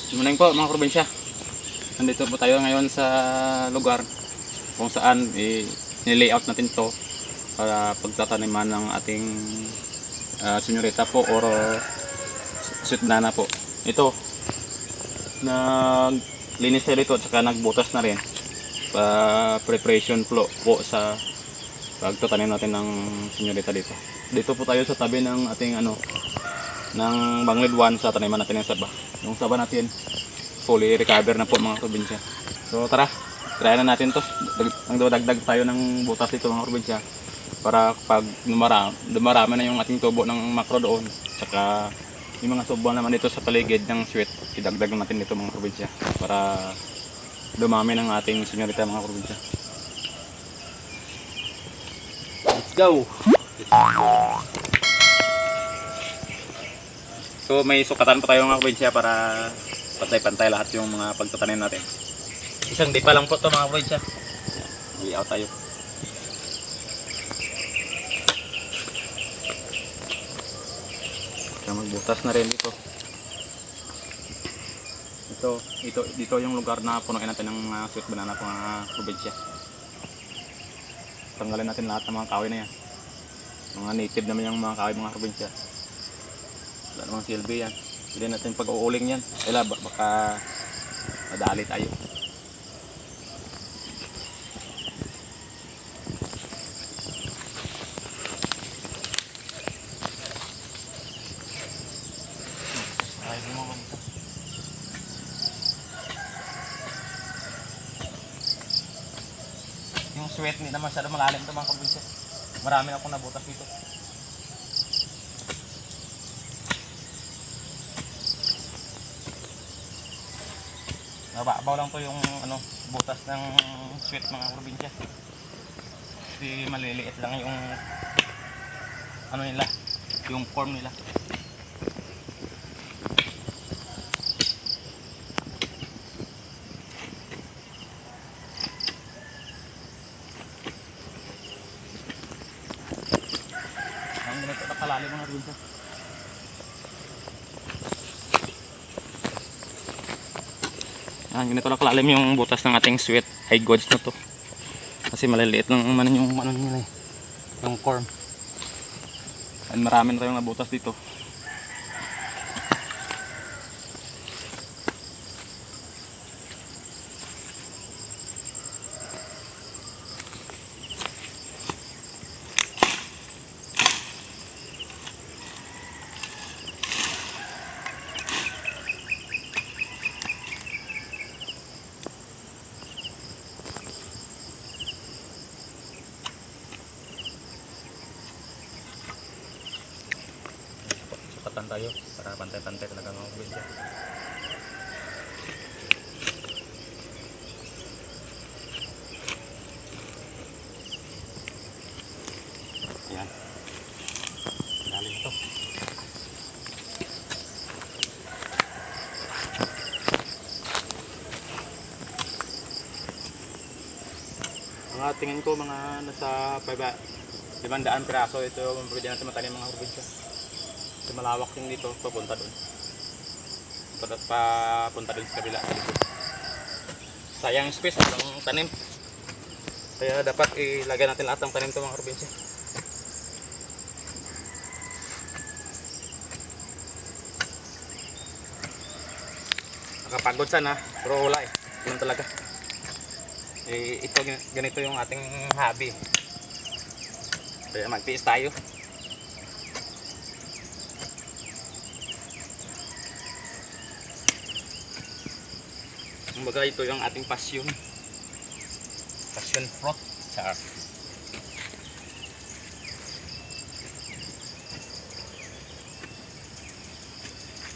Good morning po mga probinsya. Nandito po tayo ngayon sa lugar kung saan nilayout natin to para pagtataniman ng ating senyorita po or sweet banana po. Ito, naglinis tayo dito at saka nagbutas na rin preparation po sa pagtatanim natin ng senyorita dito. Dito po tayo sa tabi ng ating ng Banglid 1 sa taniman natin ng saba. Yung saba natin fully recover na po mga probinsya. So tara, try na natin to. Dagdag tayo ng butas dito mga probinsya para pag dumarami na yung ating tubo ng macro doon. Saka yung mga subo naman dito sa paligid ng sweet, idagdag natin dito mga probinsya para dumami ng ating senyorita mga probinsya. Let's go! So may sukatan pa tayo mga probinsya para pantay-pantay lahat yung mga pagtatanim natin. Isang di pa lang po ito mga probinsya. Layout tayo. Kaya magbutas na rin dito. Dito yung lugar na punuin natin ng sweet banana po mga probinsya. Tanggalin natin lahat ng mga kahoy na yan. Mga native naman yung mga kahoy mga probinsya. Wala namang silbi yan. Hindi natin pag-uuling yan. Baka madali tayo. Yung sweat hindi naman masyado malalim ito mga probinsya. Marami na akong nabutas dito. Mababaw lang to yung butas ng sweet mga probinsya. Kasi maliliit lang yung nila, yung form nila. Ang ganito na kalalim mga probinsya. Ganito lang kalalim yung butas ng ating sweet high goods na to. Kasi maliliit lang naman yung nila yung corn. And marami na tayong nabutas dito. Tayo para pantay-pantay talaga mga probinsya. Ayan. Dali ito. Mga tingin ko mga nasa 500 piraso ito yung pwede natin matanim mga probinsya. Malawak yung dito, papunta doon. Papunta doon sa kabila. Sayang space, walang tanim. Kaya dapat ilagay natin lahat ng tanim ito mga probinsya. Nakapagod sana, pero wala Ganun talaga. Ito, ganito yung ating hobby. Kaya magtiis tayo. Kumbaga ito yung ating passion fruit. Char.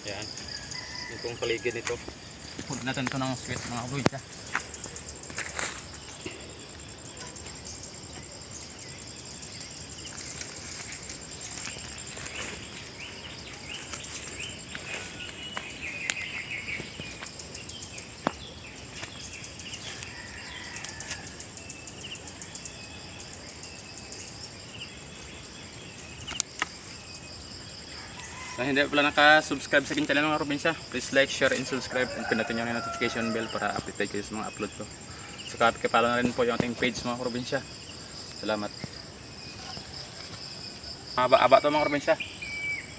Yan. Itong paligid nito. Puno natin ito ng sweet mga probinsya. Kung hindi pala naka-subscribe sa aking channel mga probinsya, please like, share, and subscribe. And pinutin nyo na yung notification bell para update kayo sa mga upload ko. Saka pakipalo na rin po yung ating page mga probinsya. Salamat. Aba-aba to mga probinsya.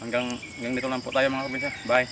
Hanggang dito lang po tayo mga probinsya. Bye.